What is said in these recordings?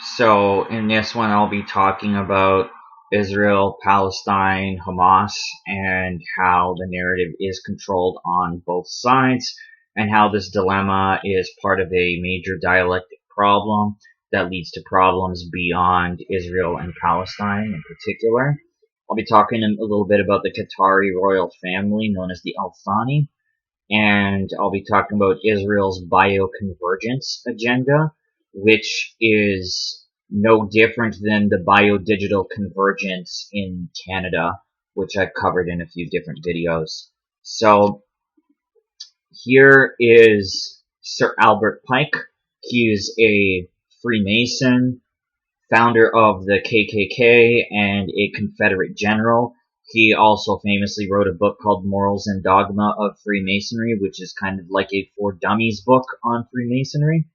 So in this one, I'll be talking about Israel, Palestine, Hamas, and how the narrative is controlled on both sides, and how this dilemma is part of a major dialectic problem that leads to problems beyond Israel and Palestine in particular. I'll be talking a little bit about the Qatari Royal Family, known as the Thani, and I'll be talking about Israel's Bio-Convergence agenda, which is no different than the biodigital convergence in Canada, which I've covered in a few different videos. So here is Sir Albert Pike. He is a Freemason, founder of the KKK, and a Confederate general. He also famously wrote a book called Morals and Dogma of Freemasonry, which is kind of like a For Dummies book on Freemasonry.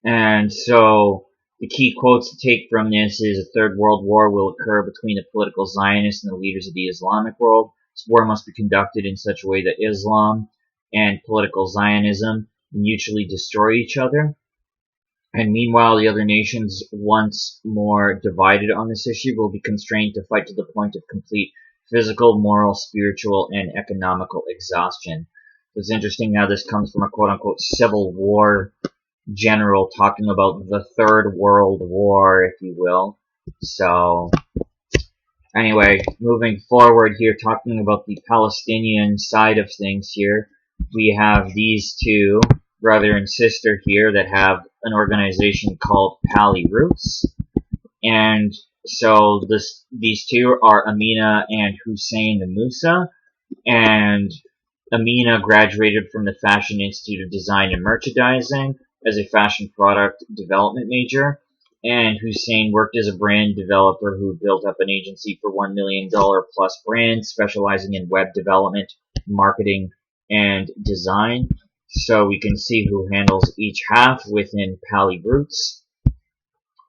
And so the key quotes to take from this is a third world war will occur between the political Zionists and the leaders of the Islamic world. This war must be conducted in such a way that Islam and political Zionism mutually destroy each other. And meanwhile, the other nations, once more divided on this issue, will be constrained to fight to the point of complete physical, moral, spiritual, and economical exhaustion. It's interesting how this comes from a quote-unquote civil war general talking about the Third World War, if you will. So, anyway, moving forward here, talking about the Palestinian side of things here, we have these two, brother and sister here, that have an organization called Pali Roots. And so these two are Amina and Hussein Musa. And Amina graduated from the Fashion Institute of Design and Merchandising as a fashion product development major. And Hussein worked as a brand developer who built up an agency for $1 million plus brands, specializing in web development, marketing, and design. So we can see who handles each half within Pali Roots.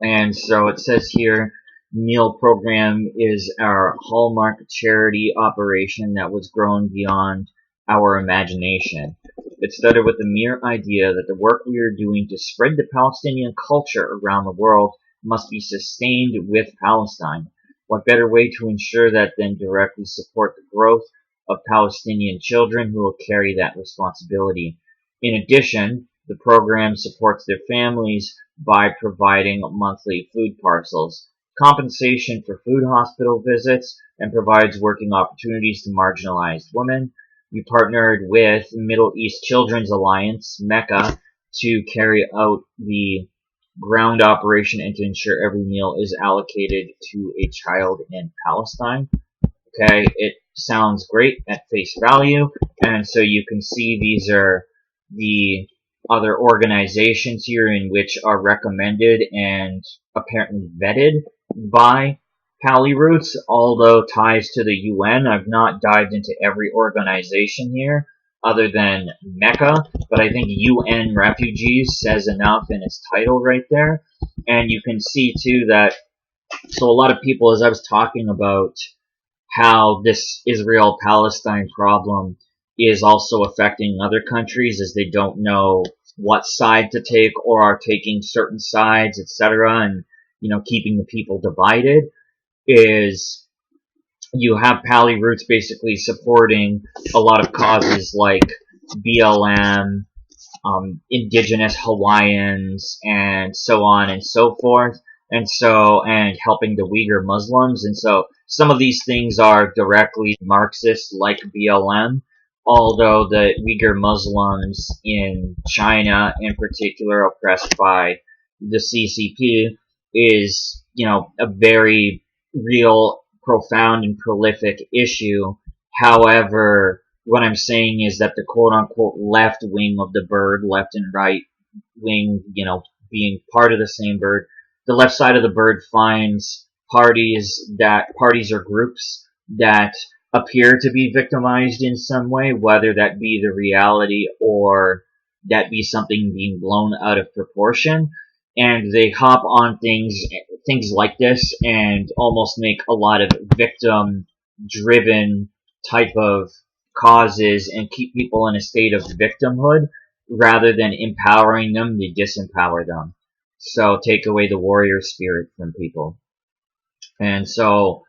And so it says here, meal program is our hallmark charity operation that was grown beyond our imagination. It started with the mere idea that the work we are doing to spread the Palestinian culture around the world must be sustained with Palestine. What better way to ensure that than directly support the growth of Palestinian children who will carry that responsibility? In addition, the program supports their families by providing monthly food parcels, compensation for food hospital visits, and provides working opportunities to marginalized women. We partnered with Middle East Children's Alliance, MECA, to carry out the ground operation and to ensure every meal is allocated to a child in Palestine. Okay, it sounds great at face value, and so you can see these are the other organizations here in which are recommended and apparently vetted by Pali Roots, although ties to the UN. I've not dived into every organization here other than MECA, but I think UN Refugees says enough in its title right there. And you can see too that, so a lot of people, as I was talking about how this Israel-Palestine problem is also affecting other countries as they don't know what side to take or are taking certain sides, etc., and keeping the people divided, is you have Pali Roots basically supporting a lot of causes like BLM, indigenous Hawaiians, and so on and so forth, and helping the Uyghur Muslims. And so some of these things are directly Marxist, like BLM, although the Uyghur Muslims in China, in particular, oppressed by the CCP, is, a very real, profound, and prolific issue. However, what I'm saying is that the quote-unquote left wing of the bird, left and right wing, being part of the same bird, the left side of the bird finds parties or groups that appear to be victimized in some way, whether that be the reality or that be something being blown out of proportion, and they hop on things like this and almost make a lot of victim-driven type of causes and keep people in a state of victimhood rather than empowering them. They disempower them. So take away the warrior spirit from people. And so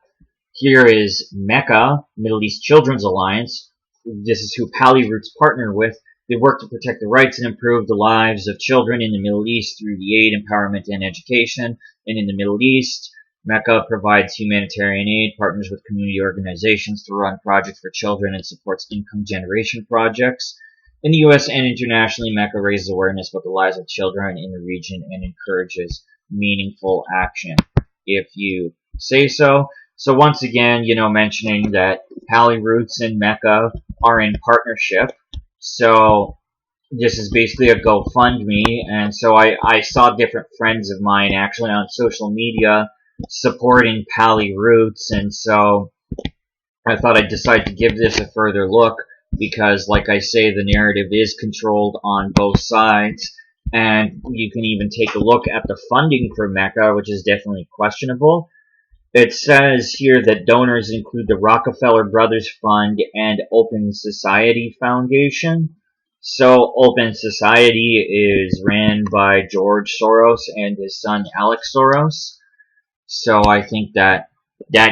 here is Mecca, Middle East Children's Alliance. This is who Pali Roots partner with. They work to protect the rights and improve the lives of children in the Middle East through the aid, empowerment, and education. And in the Middle East, Mecca provides humanitarian aid, partners with community organizations to run projects for children, and supports income generation projects. In the U.S. and internationally, Mecca raises awareness about the lives of children in the region and encourages meaningful action, if you say so. So once again, mentioning that Pali Roots and Mecca are in partnership. So this is basically a GoFundMe, and so I saw different friends of mine actually on social media supporting Pali Roots, and so I thought I'd decide to give this a further look because, like I say, the narrative is controlled on both sides, and you can even take a look at the funding for Mecca, which is definitely questionable. It says here that donors include the Rockefeller Brothers Fund and Open Society Foundation. So Open Society is ran by George Soros and his son Alex Soros. So I think that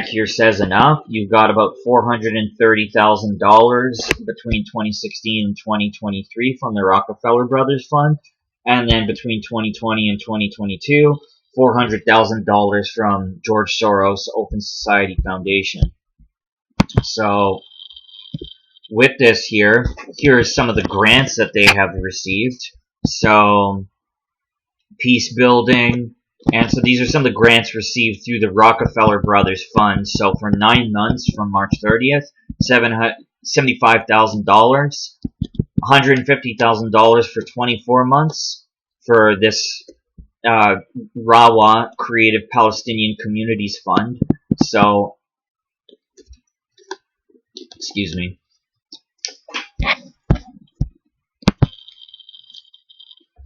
here says enough. You've got about $430,000 between 2016 and 2023 from the Rockefeller Brothers Fund. And then between 2020 and 2022, $400,000 from George Soros Open Society Foundation. So with this here are some of the grants that they have received. So peace building, and so these are some of the grants received through the Rockefeller Brothers Fund. So for 9 months from March 30th, $75,000, $150,000 for 24 months for this Rawa Creative Palestinian Communities Fund. So, excuse me.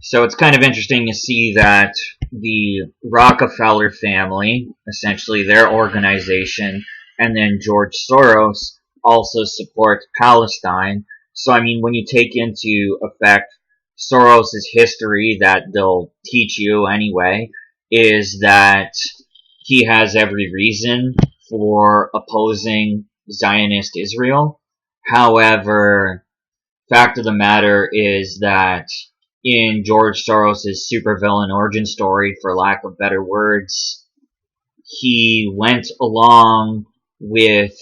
So it's kind of interesting to see that the Rockefeller family, essentially their organization, and then George Soros also support Palestine. So I mean, when you take into effect Soros' history that they'll teach you anyway, is that he has every reason for opposing Zionist Israel. However, fact of the matter is that in George Soros' supervillain origin story, for lack of better words, he went along with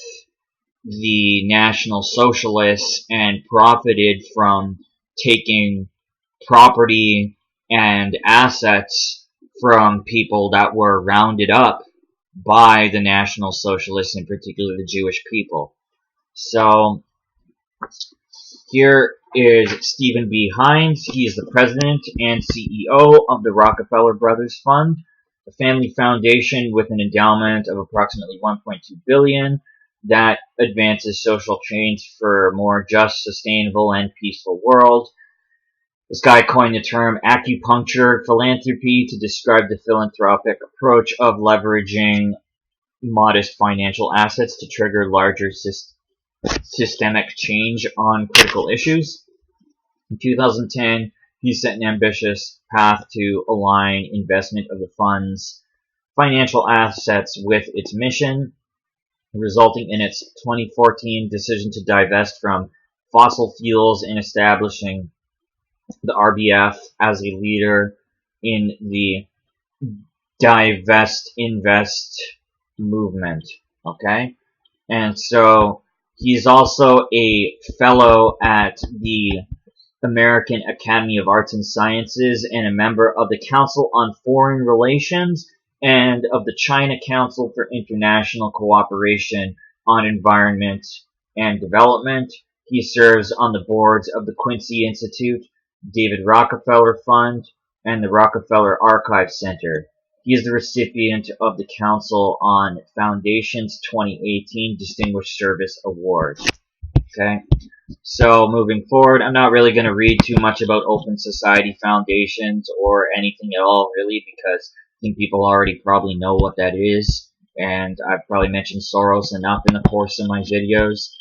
the National Socialists and profited from taking property and assets from people that were rounded up by the National Socialists, in particular the Jewish people. So here is Stephen B. Hines. He is the president and CEO of the Rockefeller Brothers Fund, a family foundation with an endowment of approximately $1.2 billion that advances social change for a more just, sustainable, and peaceful world. This guy coined the term acupuncture philanthropy to describe the philanthropic approach of leveraging modest financial assets to trigger larger systemic change on critical issues. In 2010, he set an ambitious path to align investment of the fund's financial assets with its mission, resulting in its 2014 decision to divest from fossil fuels and establishing the RBF as a leader in the divest invest movement. Okay? And so he's also a fellow at the American Academy of Arts and Sciences and a member of the Council on Foreign Relations and of the China Council for International Cooperation on Environment and Development. He serves on the boards of the Quincy Institute, David Rockefeller Fund, and the Rockefeller Archive Center. He is the recipient of the Council on Foundations 2018 Distinguished Service Award. Okay, so moving forward, I'm not really going to read too much about Open Society Foundations or anything at all, really, because I think people already probably know what that is, and I've probably mentioned Soros enough in the course of my videos.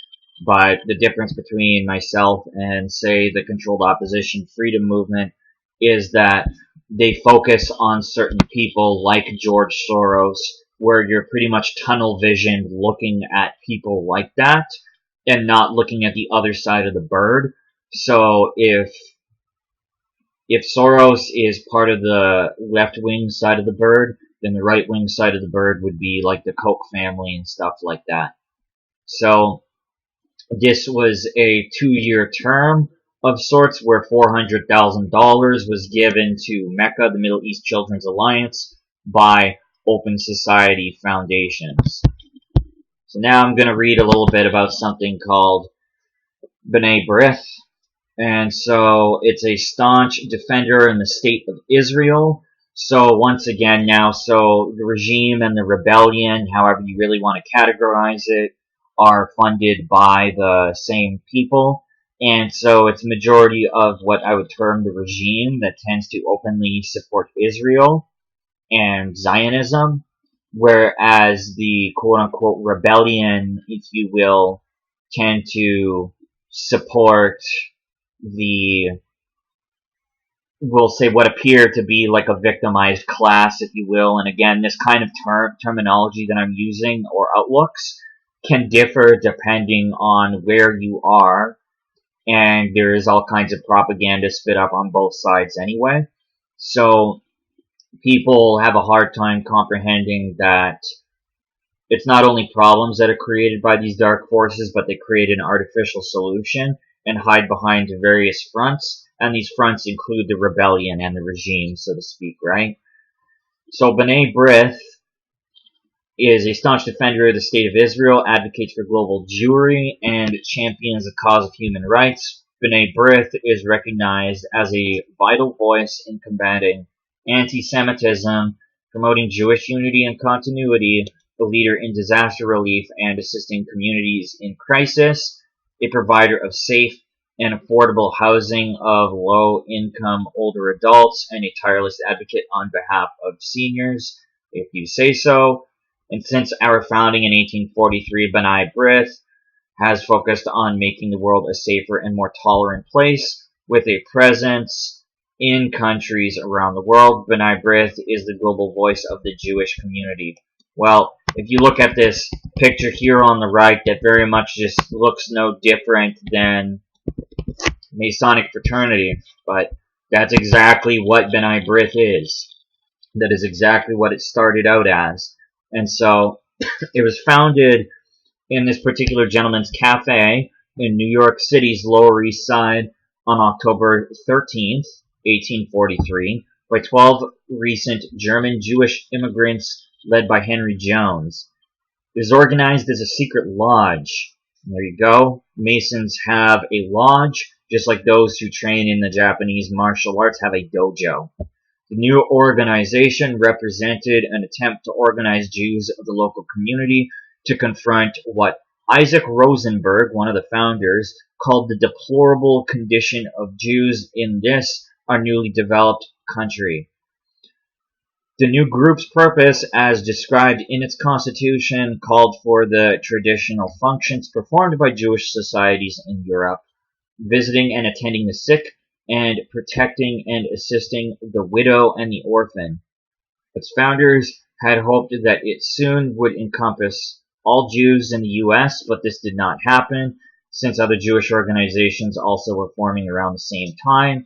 But the difference between myself and, say, the Controlled Opposition Freedom Movement is that they focus on certain people like George Soros, where you're pretty much tunnel vision looking at people like that and not looking at the other side of the bird. So if Soros is part of the left-wing side of the bird, then the right-wing side of the bird would be like the Koch family and stuff like that. So this was a 2-year term of sorts where $400,000 was given to Mecca, the Middle East Children's Alliance, by Open Society Foundations. So now I'm going to read a little bit about something called B'nai B'rith. And so it's a staunch defender in the state of Israel. So once again now, so the regime and the rebellion, however you really want to categorize it, are funded by the same people. And so it's a majority of what I would term the regime that tends to openly support Israel and Zionism, whereas the quote-unquote rebellion, if you will, tend to support we'll say what appear to be like a victimized class, if you will. And again, this kind of terminology that I'm using, or outlooks, can differ depending on where you are, and there is all kinds of propaganda spit up on both sides anyway. So people have a hard time comprehending that it's not only problems that are created by these dark forces, but they create an artificial solution and hide behind various fronts, and these fronts include the rebellion and the regime, so to speak, right? So B'nai B'rith is a staunch defender of the state of Israel, advocates for global Jewry, and champions the cause of human rights. B'nai B'rith is recognized as a vital voice in combating anti-Semitism, promoting Jewish unity and continuity, a leader in disaster relief and assisting communities in crisis, a provider of safe and affordable housing of low-income older adults, and a tireless advocate on behalf of seniors, if you say so. And since our founding in 1843, B'nai B'rith has focused on making the world a safer and more tolerant place, with a presence in countries around the world. B'nai B'rith is the global voice of the Jewish community. Well, if you look at this picture here on the right, that very much just looks no different than Masonic fraternity, but that's exactly what B'nai B'rith is. That is exactly what it started out as. And so it was founded in this particular gentleman's cafe in New York City's Lower East Side on October 13th, 1843, by 12 recent German Jewish immigrants led by Henry Jones. It is organized as a secret lodge. There you go. Masons have a lodge, just like those who train in the Japanese martial arts have a dojo. The new organization represented an attempt to organize Jews of the local community to confront what Isaac Rosenberg, one of the founders, called the deplorable condition of Jews in this, our newly developed country. The new group's purpose, as described in its constitution, called for the traditional functions performed by Jewish societies in Europe, visiting and attending the sick, and protecting and assisting the widow and the orphan. Its founders had hoped that it soon would encompass all Jews in the U.S., but this did not happen, since other Jewish organizations also were forming around the same time.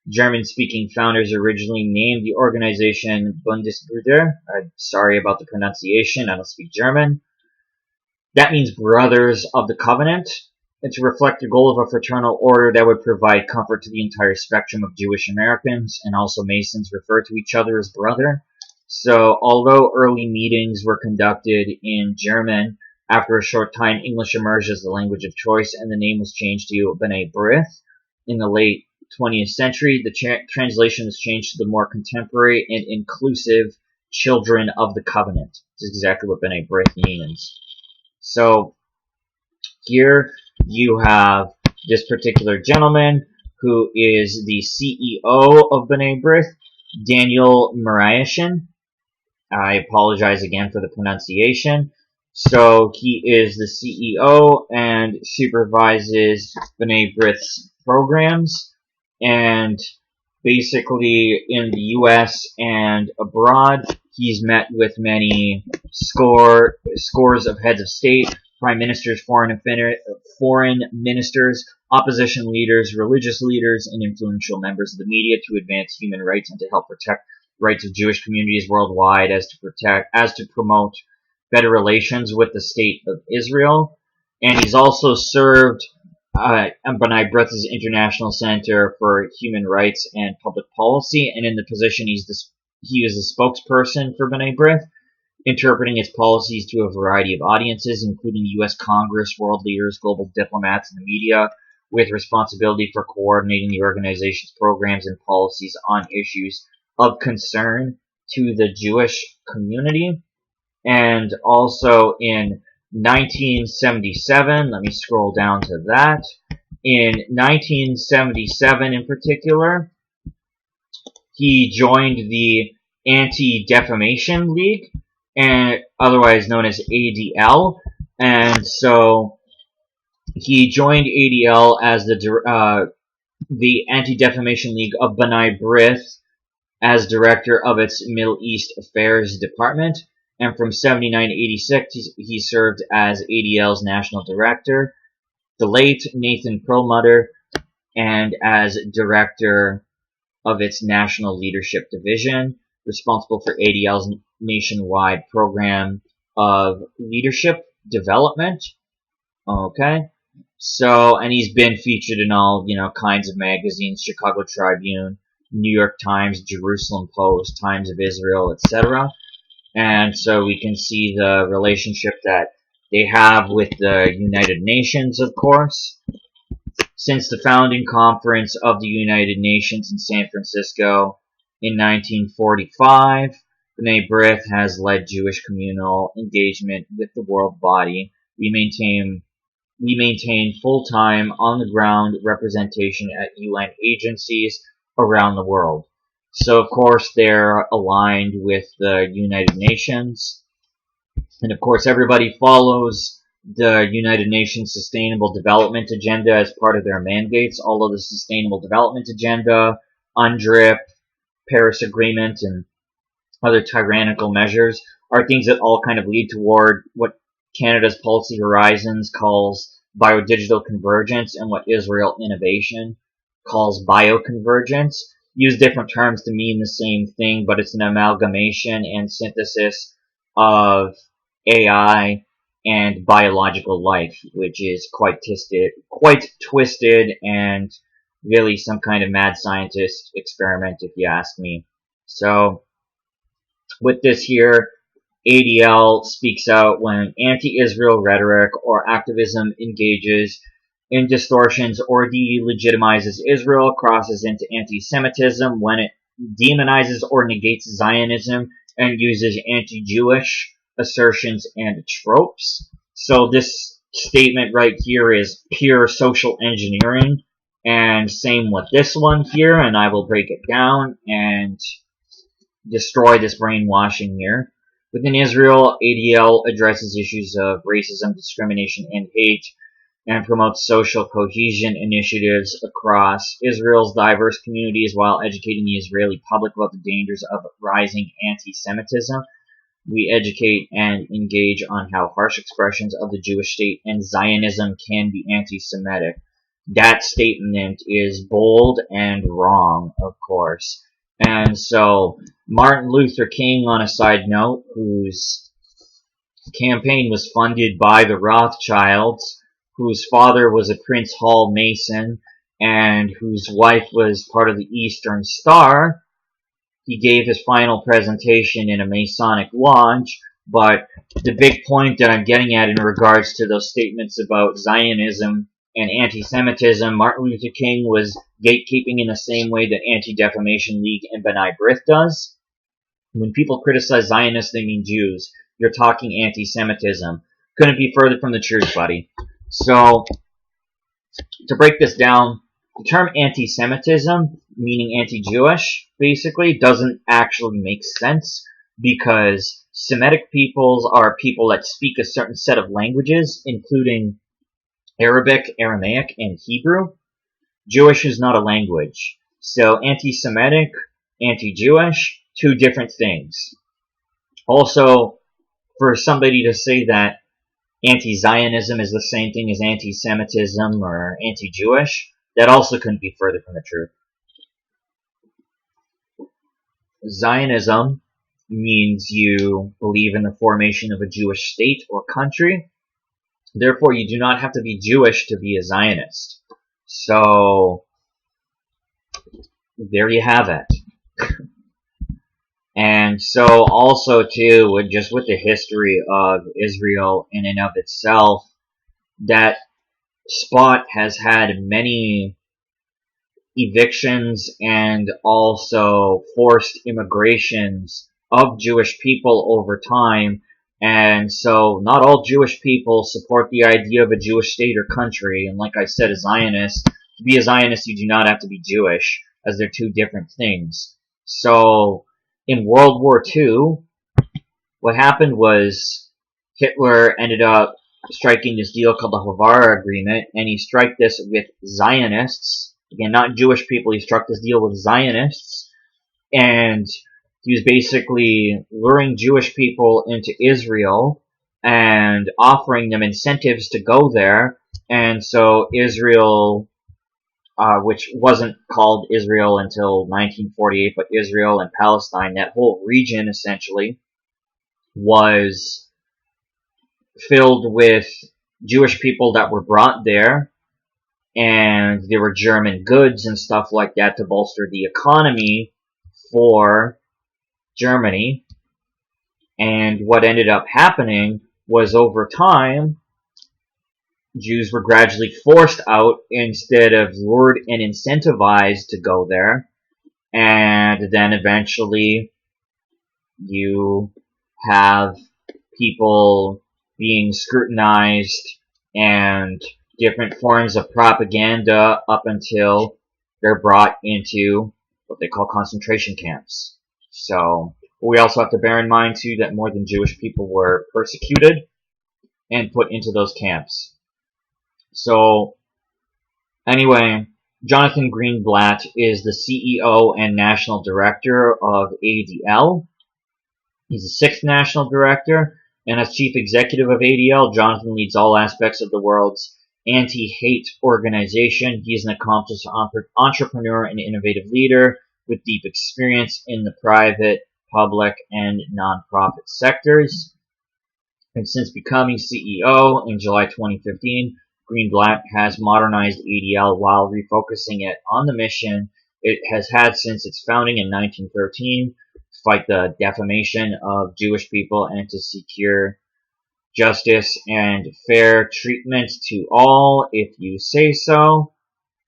German-speaking founders originally named the organization Bundesbrüder. I'm sorry about the pronunciation, I don't speak German. That means Brothers of the Covenant, and to reflect the goal of a fraternal order that would provide comfort to the entire spectrum of Jewish Americans, and also Masons refer to each other as brother. So, although early meetings were conducted in German, after a short time English emerged as the language of choice, and the name was changed to B'nai B'rith. In the late 20th century, the translation was changed to the more contemporary and inclusive Children of the Covenant. This is exactly what B'nai B'rith means. So, here you have this particular gentleman who is the CEO of B'nai B'rith, Daniel Mariashin. I apologize again for the pronunciation. So he is the CEO and supervises B'nai B'rith's programs, and basically in the U.S. and abroad. He's met with many scores of heads of state, prime ministers, foreign ministers, opposition leaders, religious leaders, and influential members of the media to advance human rights and to help protect rights of Jewish communities worldwide, as to promote better relations with the state of Israel. And he's also served B'nai B'rith's International Center for Human Rights and Public Policy, and in the position he is the spokesperson for B'nai B'rith, interpreting its policies to a variety of audiences, including U.S. Congress, world leaders, global diplomats, and the media, with responsibility for coordinating the organization's programs and policies on issues of concern to the Jewish community. And also in 1977, let me scroll down to that. In 1977 in particular, he joined the Anti-Defamation League, and otherwise known as ADL. And so he joined ADL as the Anti-Defamation League of B'nai B'rith as director of its Middle East Affairs Department. And from 79 to 86, he served as ADL's national director. The late Nathan Perlmutter, and as director of its National Leadership Division, responsible for ADL's nationwide program of leadership development. Okay. So, and he's been featured in all, kinds of magazines, Chicago Tribune, New York Times, Jerusalem Post, Times of Israel, etc. And so we can see the relationship that they have with the United Nations, of course. Since the founding conference of the United Nations in San Francisco in 1945, B'nai B'rith has led Jewish communal engagement with the world body. We maintain full-time, on-the-ground representation at UN agencies around the world. So, of course, they're aligned with the United Nations. And, of course, everybody follows the United Nations Sustainable Development Agenda as part of their mandates. All of the Sustainable Development Agenda, UNDRIP, Paris Agreement, and other tyrannical measures are things that all kind of lead toward what Canada's Policy Horizons calls Biodigital-Convergence and what Israel Innovation calls Bio-Convergence. Use different terms to mean the same thing, but it's an amalgamation and synthesis of AI and biological life, which is quite twisted and really some kind of mad scientist experiment, if you ask me. So, with this here, ADL speaks out when anti-Israel rhetoric or activism engages in distortions or delegitimizes Israel, crosses into anti-Semitism, when it demonizes or negates Zionism and uses anti-Jewish assertions and tropes. So this statement right here is pure social engineering, and same with this one here, and I will break it down and destroy this brainwashing here. Within Israel, ADL addresses issues of racism, discrimination, and hate, and promotes social cohesion initiatives across Israel's diverse communities while educating the Israeli public about the dangers of rising anti-Semitism. We educate and engage on how harsh expressions of the Jewish state and Zionism can be anti-Semitic. That statement is bold and wrong, of course. And so, Martin Luther King, on a side note, whose campaign was funded by the Rothschilds, whose father was a Prince Hall Mason, and whose wife was part of the Eastern Star, he gave his final presentation in a Masonic lodge. But the big point that I'm getting at in regards to those statements about Zionism and anti-Semitism, Martin Luther King was gatekeeping in the same way that Anti-Defamation League and B'nai B'rith does. When people criticize Zionists, they mean Jews. You're talking anti-Semitism. Couldn't be further from the truth, buddy. So, to break this down, the term anti-Semitism, meaning anti-Jewish, basically, doesn't actually make sense, because Semitic peoples are people that speak a certain set of languages, including Arabic, Aramaic, and Hebrew. Jewish is not a language. So anti-Semitic, anti-Jewish, two different things. Also, for somebody to say that anti-Zionism is the same thing as anti-Semitism or anti-Jewish, that also couldn't be further from the truth. Zionism means you believe in the formation of a Jewish state or country. Therefore, you do not have to be Jewish to be a Zionist. So, there you have it. And so also too, with the history of Israel in and of itself, that spot has had many evictions and also forced immigrations of Jewish people over time. And so not all Jewish people support the idea of a Jewish state or country. And like I said, a Zionist, to be a Zionist, you do not have to be Jewish, as they're two different things. So in World War II, what happened was Hitler ended up striking this deal called the Havara Agreement, and he struck this with Zionists. Again, not Jewish people, he struck this deal with Zionists, and he was basically luring Jewish people into Israel and offering them incentives to go there. And so Israel, which wasn't called Israel until 1948, but Israel and Palestine, that whole region essentially was filled with Jewish people that were brought there, and there were German goods and stuff like that to bolster the economy for Germany. And what ended up happening was, over time, Jews were gradually forced out instead of lured and incentivized to go there. And then eventually you have people being scrutinized and different forms of propaganda up until they're brought into what they call concentration camps. So we also have to bear in mind too that more than Jewish people were persecuted and put into those camps. So anyway, Jonathan Greenblatt is the CEO and National Director of ADL. He's the 6th National Director, and as Chief Executive of ADL, Jonathan leads all aspects of the world's anti-hate organization. He is an accomplished entrepreneur and innovative leader with deep experience in the private, public, and nonprofit sectors. And since becoming CEO in July 2015, Greenblatt has modernized ADL while refocusing it on the mission it has had since its founding in 1913, to fight the defamation of Jewish people and to secure justice and fair treatment to all, if you say so.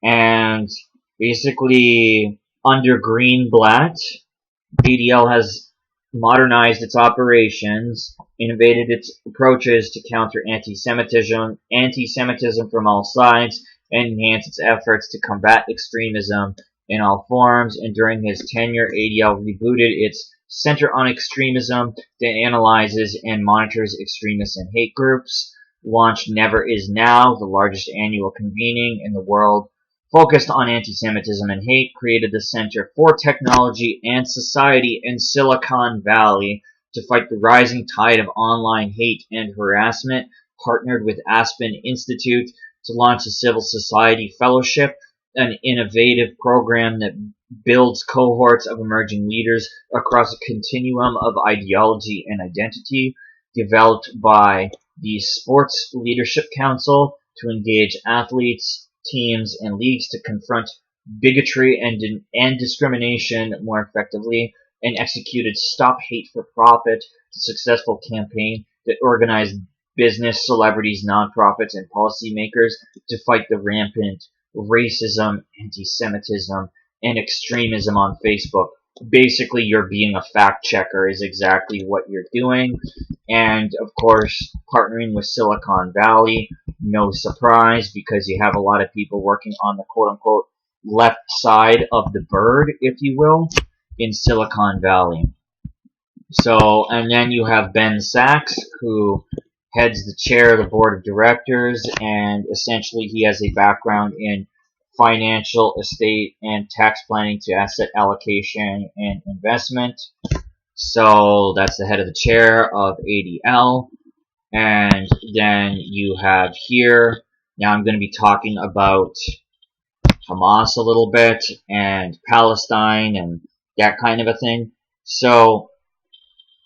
And basically, under Greenblatt, ADL has modernized its operations, innovated its approaches to counter anti-Semitism from all sides, and enhance its efforts to combat extremism in all forms. And during his tenure, ADL rebooted its Center on Extremism that analyzes and monitors extremists and hate groups, launched Never Is Now, the largest annual convening in the world focused on anti-Semitism and hate, created the Center for Technology and Society in Silicon Valley to fight the rising tide of online hate and harassment, partnered with Aspen Institute to launch a civil society fellowship, an innovative program that builds cohorts of emerging leaders across a continuum of ideology and identity, developed by the Sports Leadership Council to engage athletes, teams, and leagues to confront bigotry and discrimination more effectively, and executed Stop Hate for Profit, the successful campaign that organized business, celebrities, nonprofits, and policymakers to fight the rampant racism, anti-Semitism, and extremism on Facebook. Basically, you're being a fact checker is exactly what you're doing. And of course, partnering with Silicon Valley, no surprise, because you have a lot of people working on the quote-unquote left side of the bird, if you will, in Silicon Valley. So, and then you have Ben Sachs, who heads the chair of the board of directors, and essentially he has a background in financial, estate, and tax planning to asset allocation and investment. So that's the head of the chair of ADL. And then you have here, now I'm going to be talking about Hamas a little bit and Palestine and that kind of a thing. So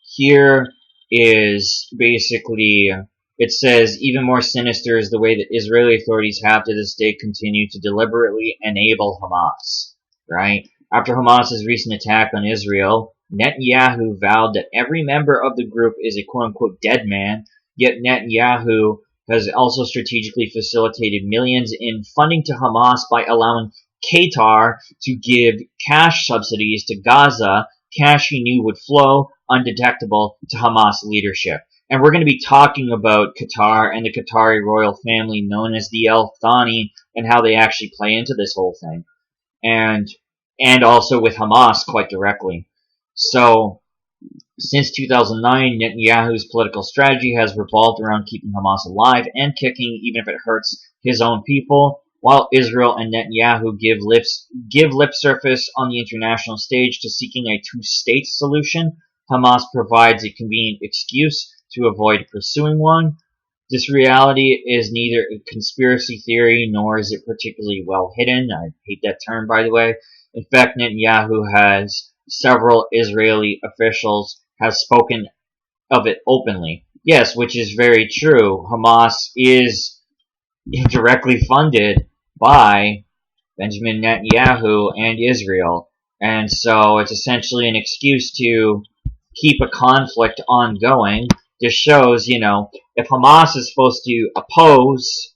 here is basically, it says, even more sinister is the way that Israeli authorities have to this day continued to deliberately enable Hamas, right? After Hamas's recent attack on Israel, Netanyahu vowed that every member of the group is a quote-unquote dead man, yet Netanyahu has also strategically facilitated millions in funding to Hamas by allowing Qatar to give cash subsidies to Gaza, cash he knew would flow undetectable to Hamas leadership. And we're going to be talking about Qatar and the Qatari Royal Family, known as the Thani, and how they actually play into this whole thing. And also with Hamas quite directly. So, since 2009, Netanyahu's political strategy has revolved around keeping Hamas alive and kicking, even if it hurts his own people, while Israel and Netanyahu give lip service on the international stage to seeking a two-state solution. Hamas provides a convenient excuse to avoid pursuing one. This reality is neither a conspiracy theory nor is it particularly well hidden. I hate that term, by the way. In fact, Netanyahu has several Israeli officials have spoken of it openly. Yes, which is very true. Hamas is directly funded by Benjamin Netanyahu and Israel. And so it's essentially an excuse to keep a conflict ongoing. Just shows, if Hamas is supposed to oppose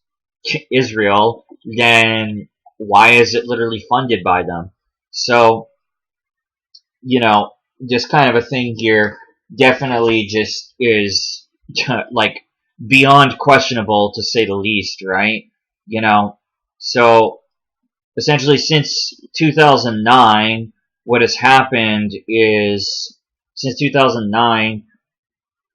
Israel, then why is it literally funded by them? So, this kind of a thing here definitely just is like beyond questionable to say the least, right? So essentially since 2009, what has happened is since 2009,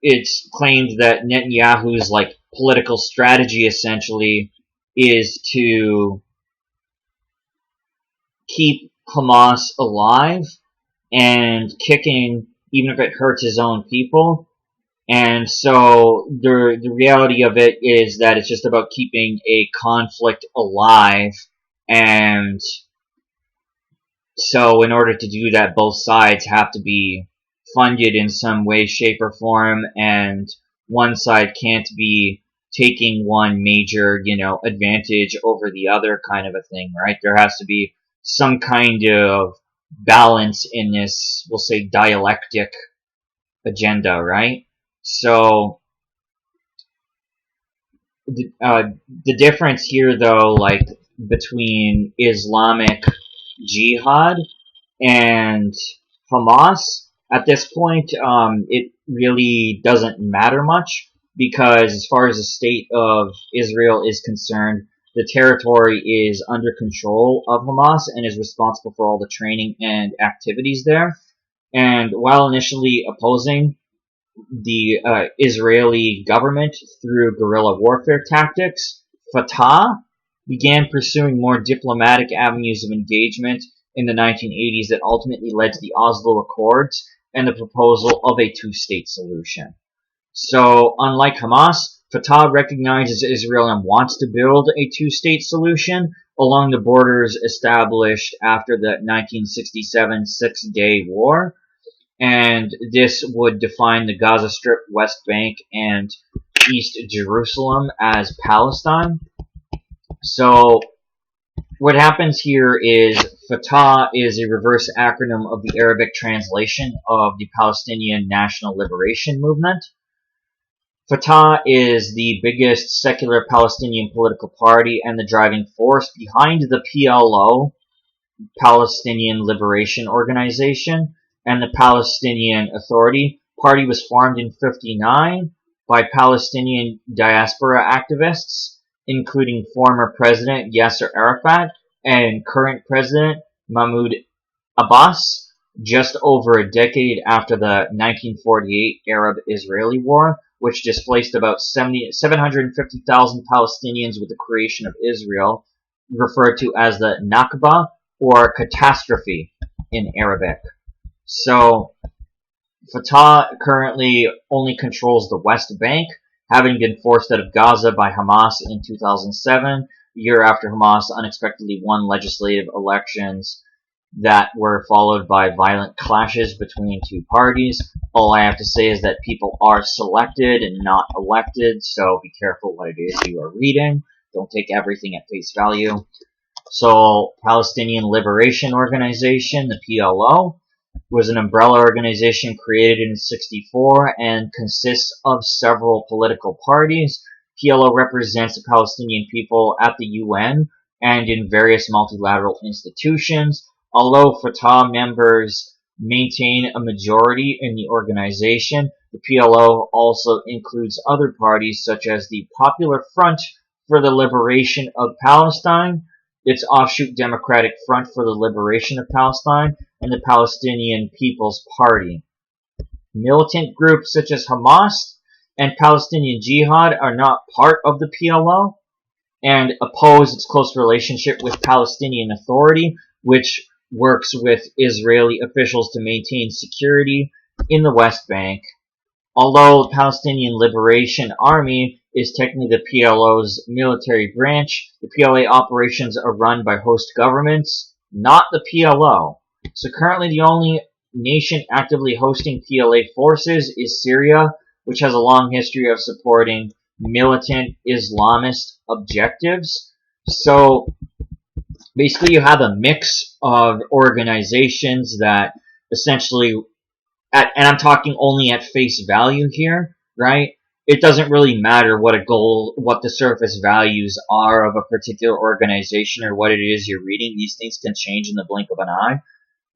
it's claimed that Netanyahu's political strategy essentially is to keep Hamas alive and kicking, even if it hurts his own people. And so the reality of it is that it's just about keeping a conflict alive. And so in order to do that, both sides have to be funded in some way, shape, or form, and one side can't be taking one major, advantage over the other kind of a thing, right? There has to be some kind of balance in this, we'll say, dialectic agenda, right? So the difference here, though, between Islamic Jihad and Hamas, at this point, it really doesn't matter much, because as far as the state of Israel is concerned, the territory is under control of Hamas and is responsible for all the training and activities there. And while initially opposing the Israeli government through guerrilla warfare tactics, Fatah began pursuing more diplomatic avenues of engagement in the 1980s that ultimately led to the Oslo Accords and the proposal of a two-state solution. So, unlike Hamas, Fatah recognizes Israel and wants to build a two-state solution along the borders established after the 1967 Six-Day War, and this would define the Gaza Strip, West Bank, and East Jerusalem as Palestine. So, what happens here is Fatah is a reverse acronym of the Arabic translation of the Palestinian National Liberation Movement. Fatah is the biggest secular Palestinian political party and the driving force behind the PLO, Palestinian Liberation Organization, and the Palestinian Authority. Party was formed in 1959 by Palestinian diaspora activists, including former President Yasser Arafat and current President Mahmoud Abbas, just over a decade after the 1948 Arab-Israeli War, which displaced about 750,000 Palestinians with the creation of Israel. referred to as the Nakba, or catastrophe in Arabic. So Fatah currently only controls the West Bank, having been forced out of Gaza by Hamas in 2007, a year after Hamas unexpectedly won legislative elections that were followed by violent clashes between two parties. All I have to say is that people are selected and not elected, so be careful what it is you are reading. Don't take everything at face value. So, Palestinian Liberation Organization, the PLO, was an umbrella organization created in 1964 and consists of several political parties. PLO represents the Palestinian people at the UN and in various multilateral institutions. Although Fatah members maintain a majority in the organization, the PLO also includes other parties such as the Popular Front for the Liberation of Palestine, its offshoot Democratic Front for the Liberation of Palestine, and the Palestinian People's Party. Militant groups such as Hamas and Palestinian Jihad are not part of the PLO and oppose its close relationship with Palestinian Authority, which works with Israeli officials to maintain security in the West Bank. Although the Palestinian Liberation Army is technically the PLO's military branch, the PLA operations are run by host governments, not the PLO. So currently the only nation actively hosting PLA forces is Syria, which has a long history of supporting militant Islamist objectives. So basically you have a mix of organizations that essentially, and I'm talking only at face value here, right? It doesn't really matter what the surface values are of a particular organization or what it is you're reading. These things can change in the blink of an eye.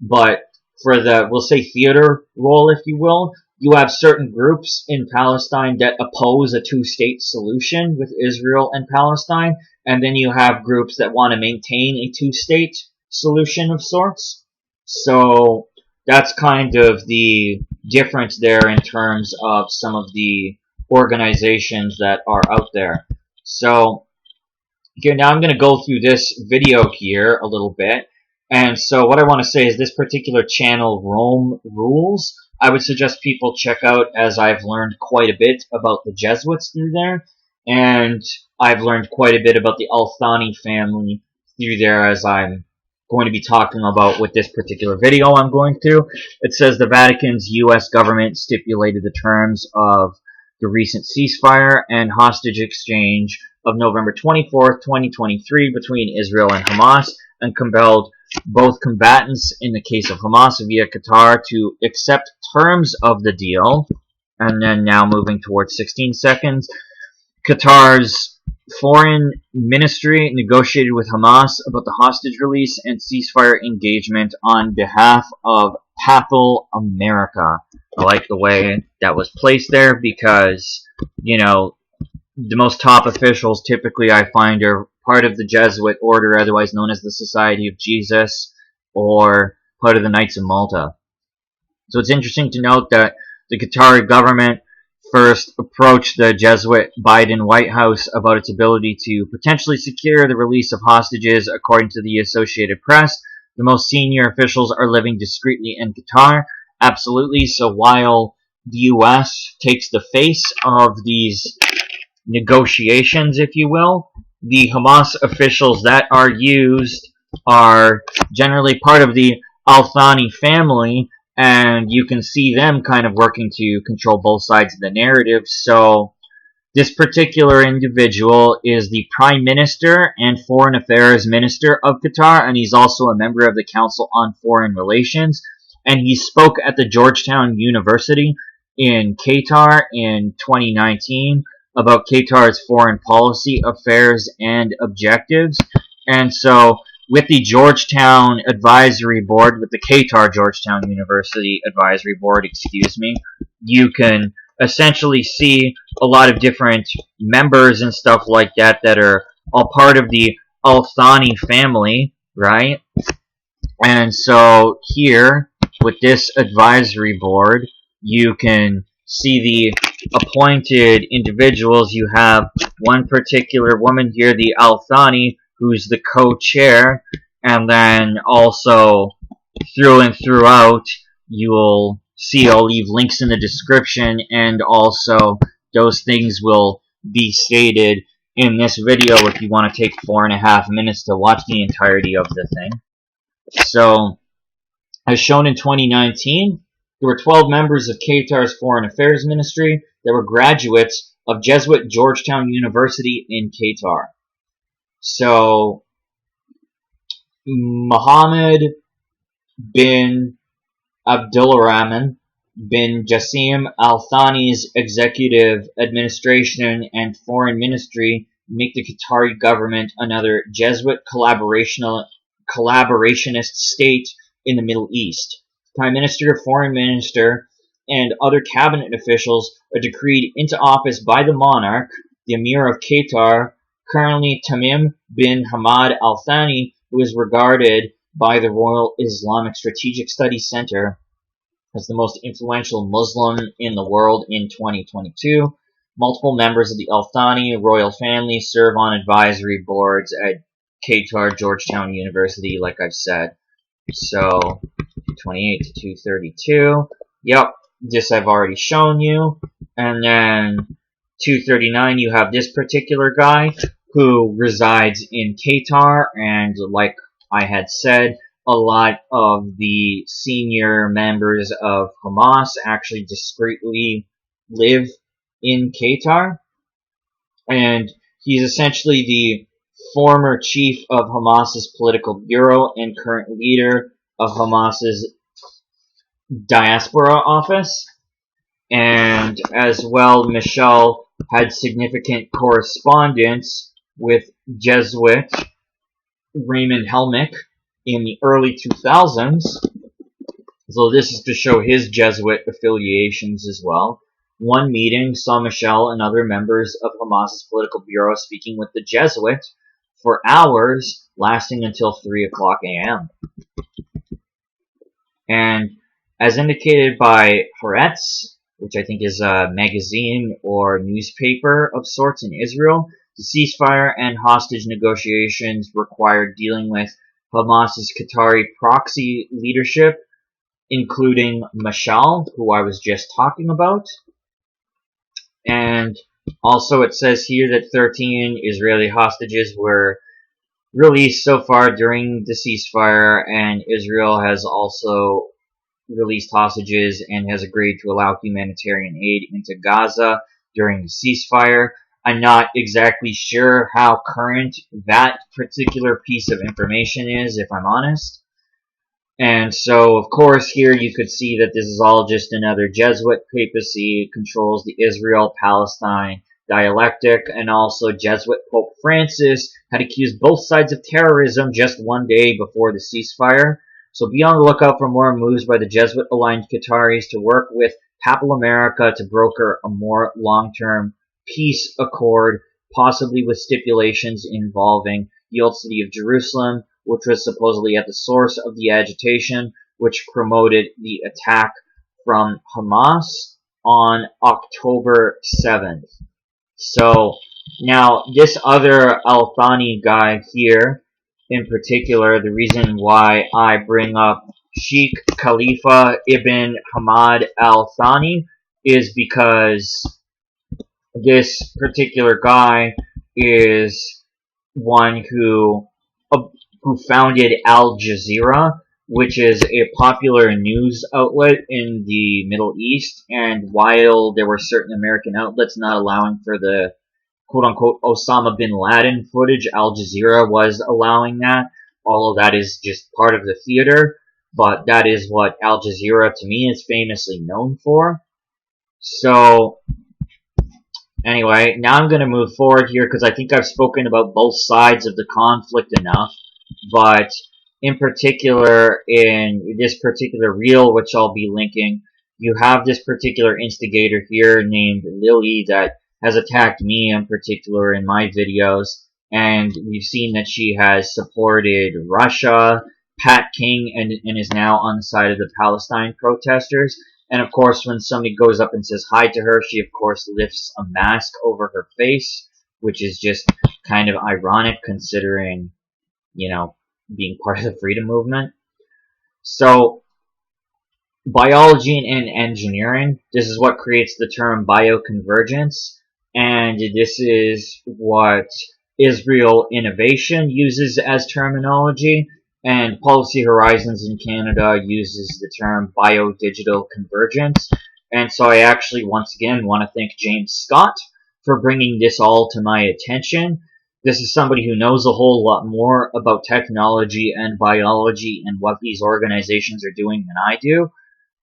But for the, we'll say, theater role, if you will, you have certain groups in Palestine that oppose a two-state solution with Israel and Palestine, and then you have groups that want to maintain a two-state solution of sorts. So that's kind of the difference there in terms of some of the organizations that are out there. So here, now I'm going to go through this video here a little bit. And so what I want to say is this particular channel, Rome Rules, I would suggest people check out, as I've learned quite a bit about the Jesuits through there. And I've learned quite a bit about the Thani family through there, as I'm going to be talking about with this particular video I'm going through. It says the Vatican's U.S. government stipulated the terms of the recent ceasefire and hostage exchange of November 24th, 2023 between Israel and Hamas, and compelled both combatants, in the case of Hamas via Qatar, to accept terms of the deal. And then now moving towards 16 seconds, Qatar's foreign ministry negotiated with Hamas about the hostage release and ceasefire engagement on behalf of Papal America. I like the way that was placed there because, you know, the most top officials typically I find are part of the Jesuit order, otherwise known as the Society of Jesus, or part of the Knights of Malta. So it's interesting to note that the Qatari government first approached the Jesuit Biden White House about its ability to potentially secure the release of hostages, according to the Associated Press. The most senior officials are living discreetly in Qatar. Absolutely. So while the U.S. takes the face of these negotiations, if you will, the Hamas officials that are used are generally part of the Thani family, and you can see them kind of working to control both sides of the narrative. So this particular individual is the Prime Minister and Foreign Affairs Minister of Qatar, and he's also a member of the Council on Foreign Relations, and he spoke at the Georgetown University in Qatar in 2019 about Qatar's foreign policy affairs and objectives. And so with the Georgetown Advisory Board, with the Qatar Georgetown University Advisory Board, you can essentially see a lot of different members and stuff like that that are all part of the Al-Thani family, right? And so here, with this advisory board, you can see the appointed individuals. You have one particular woman here, the Al-Thani, who's the co-chair, and then also through and throughout, you'll see I'll leave links in the description, and also those things will be stated in this video if you want to take 4.5 minutes to watch the entirety of the thing. So, as shown in 2019, there were 12 members of Qatar's Foreign Affairs Ministry that were graduates of Jesuit Georgetown University in Qatar. So, Mohammed bin Abdulrahman bin Jassim Al Thani's executive administration and foreign ministry make the Qatari government another Jesuit collaborationist state in the Middle East. Prime Minister, Foreign Minister, and other cabinet officials are decreed into office by the monarch, the Emir of Qatar, currently Tamim bin Hamad Al Thani, who is regarded by the Royal Islamic Strategic Studies Center as the most influential Muslim in the world in 2022. Multiple members of the Al Thani Royal Family serve on advisory boards at Qatar Georgetown University, like I've said. So, 228 to 232. Yep, this I've already shown you. And then 239, you have this particular guy who resides in Qatar, and like I had said, a lot of the senior members of Hamas actually discreetly live in Qatar, and he's essentially the former chief of Hamas's political bureau and current leader of Hamas's diaspora office. And as well, Michel had significant correspondence with Jesuit Raymond Helmick in the early 2000s. So this is to show his Jesuit affiliations as well. One meeting saw Michel and other members of Hamas's political bureau speaking with the Jesuit for hours, lasting until 3 o'clock a.m. And as indicated by Haaretz, which I think is a magazine or newspaper of sorts in Israel, the ceasefire and hostage negotiations required dealing with Hamas's Qatari proxy leadership, including Mashal, who I was just talking about. And also it says here that 13 Israeli hostages were released so far during the ceasefire, and Israel has also released hostages and has agreed to allow humanitarian aid into Gaza during the ceasefire. I'm not exactly sure how current that particular piece of information is, if I'm honest. And so, of course, here you could see that this is all just another Jesuit papacy. It controls the Israel-Palestine Dialectic, and also Jesuit Pope Francis had accused both sides of terrorism just one day before the ceasefire. So be on the lookout for more moves by the Jesuit-aligned Qataris to work with Papal America to broker a more long-term peace accord, possibly with stipulations involving the old city of Jerusalem, which was supposedly at the source of the agitation, which promoted the attack from Hamas on October 7th. So, now, this other Al Thani guy here, in particular, the reason why I bring up Sheikh Khalifa ibn Hamad Al Thani is because this particular guy is one who founded Al Jazeera, which is a popular news outlet in the Middle East, and while there were certain American outlets not allowing for the quote-unquote Osama bin Laden footage, Al Jazeera was allowing that. All of that is just part of the theater, but that is what Al Jazeera, to me, is famously known for. So, anyway, now I'm going to move forward here because I think I've spoken about both sides of the conflict enough. But in particular, in this particular reel, which I'll be linking, you have this particular instigator here named Lily that has attacked me in particular in my videos. And we've seen that she has supported Russia, Pat King, and is now on the side of the Palestine protesters. And of course, when somebody goes up and says hi to her, she of course lifts a mask over her face, which is just kind of ironic considering, being part of the freedom movement. So biology and engineering, this is what creates the term bioconvergence, and this is what Israel Innovation uses as terminology, and Policy Horizons in Canada uses the term biodigital convergence. And so I actually once again want to thank James Scott for bringing this all to my attention. This is somebody who knows a whole lot more about technology and biology and what these organizations are doing than I do.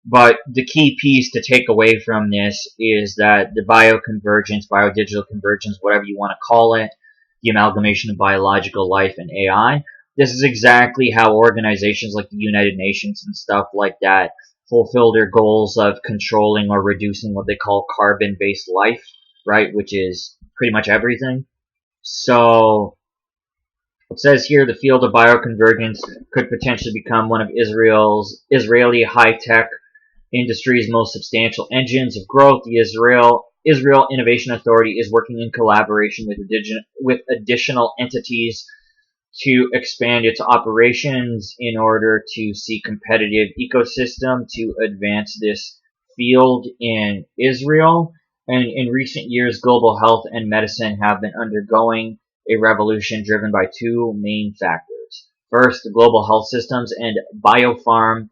But the key piece to take away from this is that the bioconvergence, biodigital convergence, whatever you want to call it, the amalgamation of biological life and AI, this is exactly how organizations like the United Nations and stuff like that fulfill their goals of controlling or reducing what they call carbon-based life, right, which is pretty much everything. So it says here the field of bioconvergence could potentially become one of Israeli high-tech industry's most substantial engines of growth. The Israel Innovation Authority is working in collaboration with additional entities to expand its operations in order to see competitive ecosystem to advance this field in Israel. And in recent years, global health and medicine have been undergoing a revolution driven by two main factors. First, the global health systems and biopharm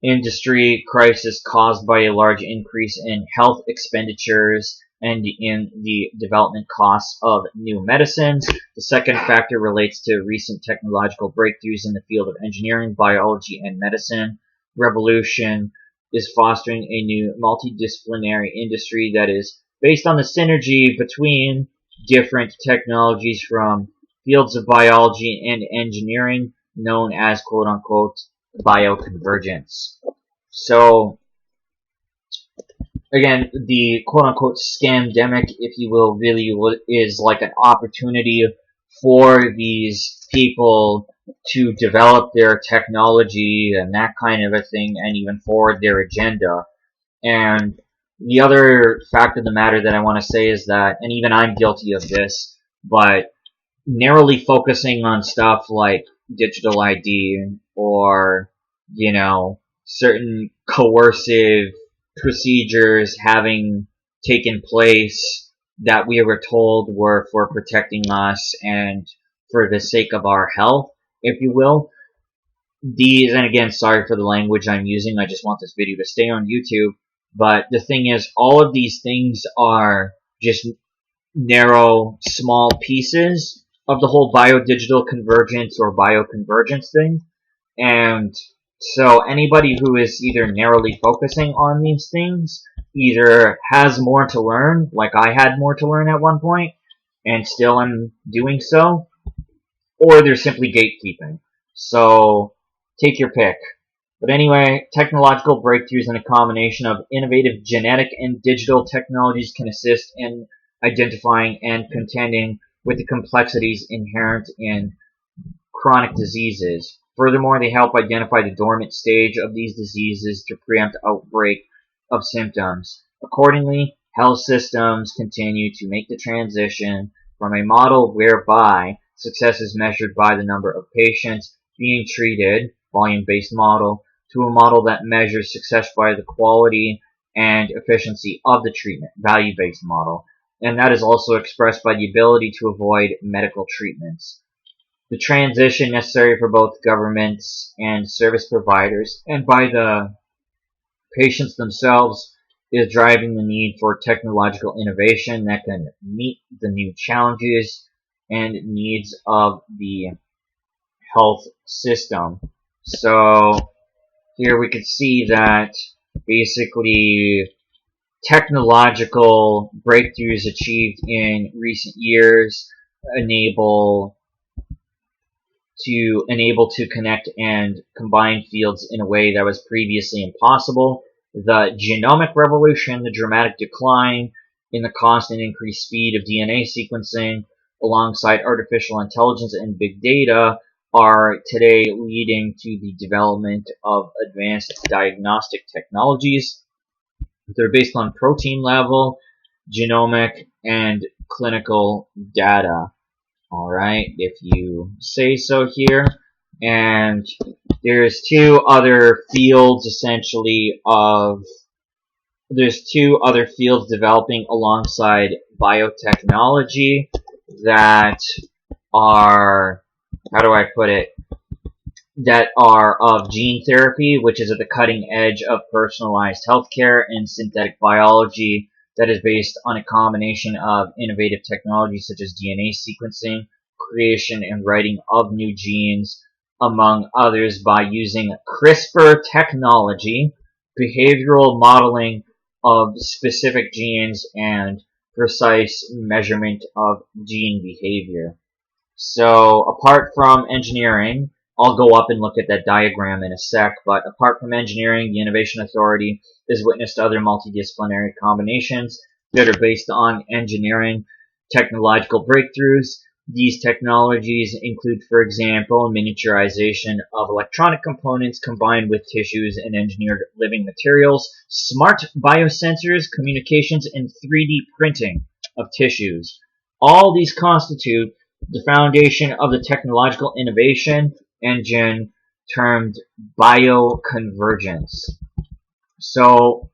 industry crisis caused by a large increase in health expenditures and in the development costs of new medicines. The second factor relates to recent technological breakthroughs in the field of engineering, biology, and medicine. Revolution is fostering a new multidisciplinary industry that is based on the synergy between different technologies from fields of biology and engineering, known as quote-unquote bioconvergence. So again, the quote-unquote scamdemic, if you will, really is like an opportunity for these people to develop their technology and that kind of a thing and even forward their agenda. And the other fact of the matter that I want to say is that, and even I'm guilty of this, but narrowly focusing on stuff like digital ID or, certain coercive procedures having taken place that we were told were for protecting us and for the sake of our health, if you will. These, and again, sorry for the language I'm using, I just want this video to stay on YouTube, but the thing is, all of these things are just narrow, small pieces of the whole biodigital convergence or bioconvergence thing, and so anybody who is either narrowly focusing on these things either has more to learn, like I had more to learn at one point, and still am doing so, or they're simply gatekeeping. So take your pick. But anyway, technological breakthroughs and a combination of innovative genetic and digital technologies can assist in identifying and contending with the complexities inherent in chronic diseases. Furthermore, they help identify the dormant stage of these diseases to preempt outbreak of symptoms. Accordingly, health systems continue to make the transition from a model whereby success is measured by the number of patients being treated, volume-based model, to a model that measures success by the quality and efficiency of the treatment, value-based model. And that is also expressed by the ability to avoid medical treatments. The transition necessary for both governments and service providers and by the patients themselves is driving the need for technological innovation that can meet the new challenges and needs of the health system. So here we could see that basically technological breakthroughs achieved in recent years enable to connect and combine fields in a way that was previously impossible. The genomic revolution, the dramatic decline in the cost and increased speed of DNA sequencing, alongside artificial intelligence and big data, are today leading to the development of advanced diagnostic technologies. They're based on protein level, genomic, and clinical data. Alright, if you say so here. And there's two other fields essentially there's two other fields developing alongside biotechnology that are, how do I put it, that are of gene therapy, which is at the cutting edge of personalized healthcare, and synthetic biology that is based on a combination of innovative technologies such as DNA sequencing, creation and writing of new genes, among others, by using CRISPR technology, behavioral modeling of specific genes, and precise measurement of gene behavior. So apart from engineering, I'll go up and look at that diagram in a sec, but apart from engineering, the Innovation Authority has witnessed other multidisciplinary combinations that are based on engineering technological breakthroughs. These technologies include, for example, miniaturization of electronic components combined with tissues and engineered living materials, smart biosensors, communications, and 3D printing of tissues. All these constitute the foundation of the technological innovation engine termed Bio-Convergence. So,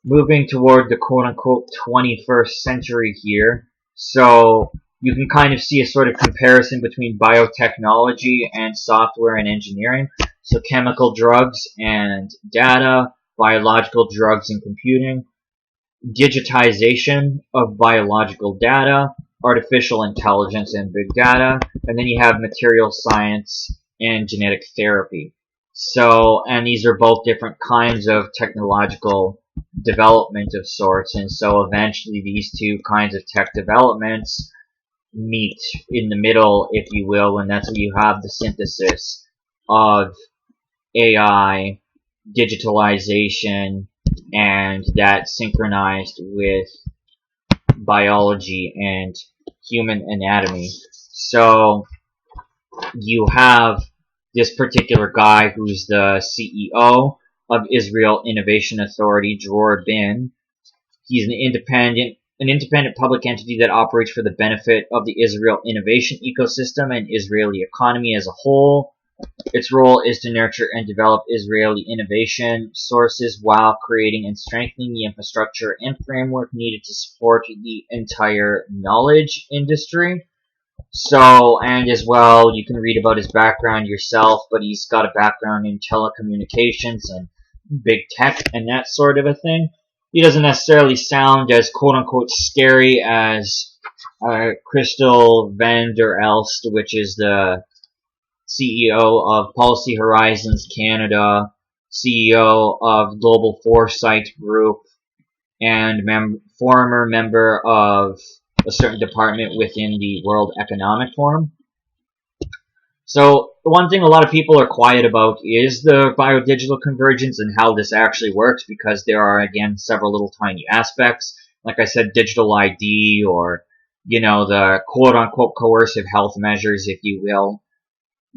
moving toward the quote-unquote 21st century here, so you can kind of see a sort of comparison between biotechnology and software and engineering. So chemical drugs and data, biological drugs and computing, digitization of biological data, artificial intelligence and big data, and then you have material science and genetic therapy. So, and these are both different kinds of technological development of sorts, and so eventually these two kinds of tech developments meet in the middle, if you will, and that's where you have the synthesis of AI, digitalization, and that synchronized with biology and human anatomy. So you have this particular guy who's the CEO of Israel Innovation Authority, Dror Bin. He's an independent public entity that operates for the benefit of the Israel innovation ecosystem and Israeli economy as a whole. Its role is to nurture and develop Israeli innovation sources while creating and strengthening the infrastructure and framework needed to support the entire knowledge industry. So, and as well, you can read about his background yourself, but he's got a background in telecommunications and big tech and that sort of a thing. He doesn't necessarily sound as quote-unquote scary as Crystal van der Elst, which is the CEO of Policy Horizons Canada, CEO of Global Foresight Group, and former member of a certain department within the World Economic Forum. So the one thing a lot of people are quiet about is the biodigital convergence and how this actually works, because there are, again, several little tiny aspects. Like I said, digital ID, or, you know, the quote-unquote coercive health measures, if you will,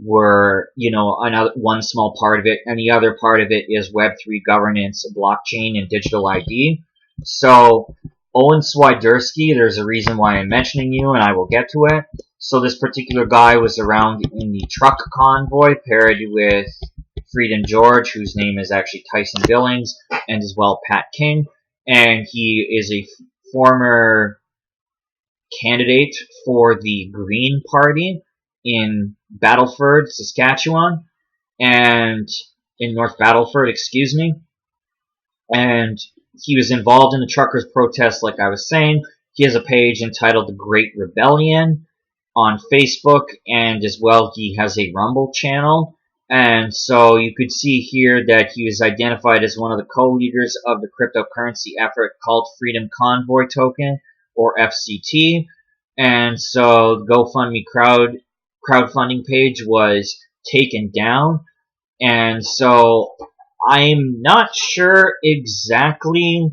were, you know, one small part of it, and the other part of it is Web3 governance, blockchain, and digital ID. So, Owen Swiderski, there's a reason why I'm mentioning you, and I will get to it. So this particular guy was around in the truck convoy, paired with Freedom George, whose name is actually Tyson Billings, and as well Pat King, and he is a former candidate for the Green Party in Battleford, Saskatchewan, and in North Battleford, excuse me, and he was involved in the truckers' protest, like I was saying. He has a page entitled The Great Rebellion on Facebook, and as well he has a Rumble channel. And so you could see here that he was identified as one of the co-leaders of the cryptocurrency effort called Freedom Convoy Token, or FCT. And so the GoFundMe crowdfunding page was taken down. And so I'm not sure exactly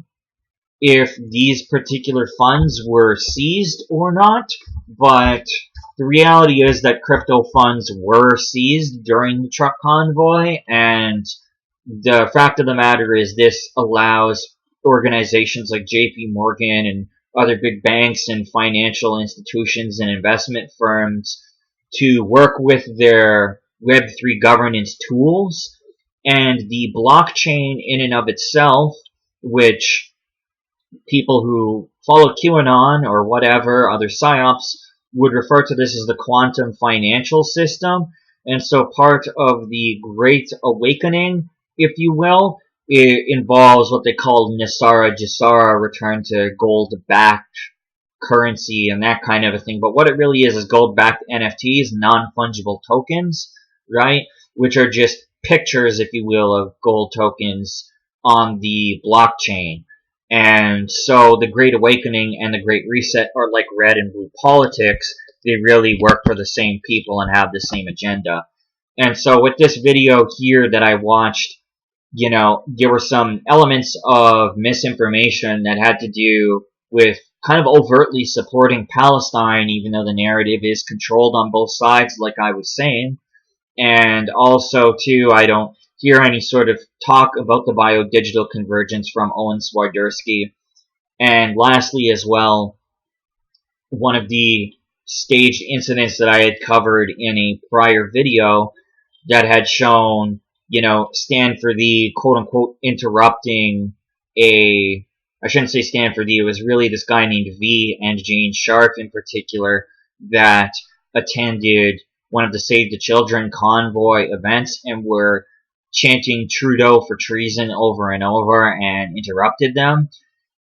if these particular funds were seized or not, but the reality is that crypto funds were seized during the truck convoy, and the fact of the matter is this allows organizations like JP Morgan and other big banks and financial institutions and investment firms to work with their Web3 governance tools. And the blockchain in and of itself, which people who follow QAnon or whatever, other psyops, would refer to this as the quantum financial system. And so part of the Great Awakening, if you will, it involves what they call Nisara Jisara, return to gold-backed currency and that kind of a thing. But what it really is gold-backed NFTs, non-fungible tokens, right? Which are just pictures, if you will, of gold tokens on the blockchain. And so the Great Awakening and the Great Reset are like red and blue politics. They really work for the same people and have the same agenda. And so with this video here that I watched, you know, there were some elements of misinformation that had to do with kind of overtly supporting Palestine, even though the narrative is controlled on both sides, like I was saying. And also, too, I don't hear any sort of talk about the biodigital convergence from Owen Swiderski. And lastly, as well, one of the staged incidents that I had covered in a prior video that had shown, you know, stand for the quote-unquote interrupting I shouldn't say stand for the, it was really this guy named V and Jane Sharp in particular that attended one of the Save the Children convoy events and were chanting Trudeau for treason over and over and interrupted them.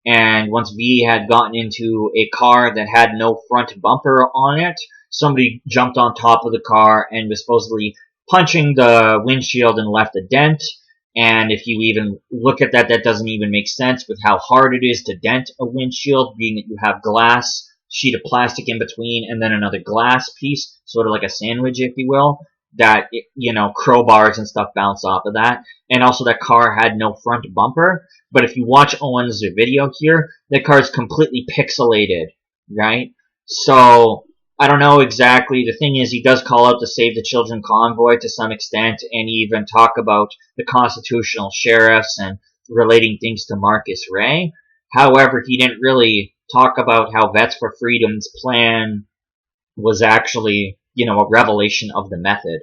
And once V had gotten into a car that had no front bumper on it, somebody jumped on top of the car and was supposedly punching the windshield and left a dent. And if you even look at that, that doesn't even make sense with how hard it is to dent a windshield, being that you have glass, sheet of plastic in between, and then another glass piece, sort of like a sandwich, if you will, that, you know, crowbars and stuff bounce off of that. And also that car had no front bumper. But if you watch Owen's video here, that car is completely pixelated, right? So I don't know exactly. The thing is, he does call out the Save the Children convoy to some extent, and even talk about the constitutional sheriffs and relating things to Marcus Ray. However, he didn't really talk about how Vets for Freedom's plan was actually, you know, a revelation of the method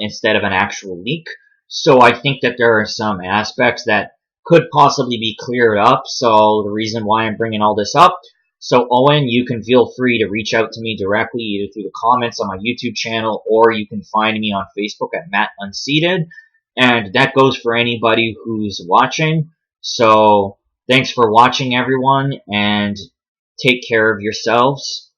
instead of an actual leak. So I think that there are some aspects that could possibly be cleared up. So the reason why I'm bringing all this up. So Owen, you can feel free to reach out to me directly either through the comments on my YouTube channel, or you can find me on Facebook at Matt Unseated. And that goes for anybody who's watching. So thanks for watching, everyone, and take care of yourselves.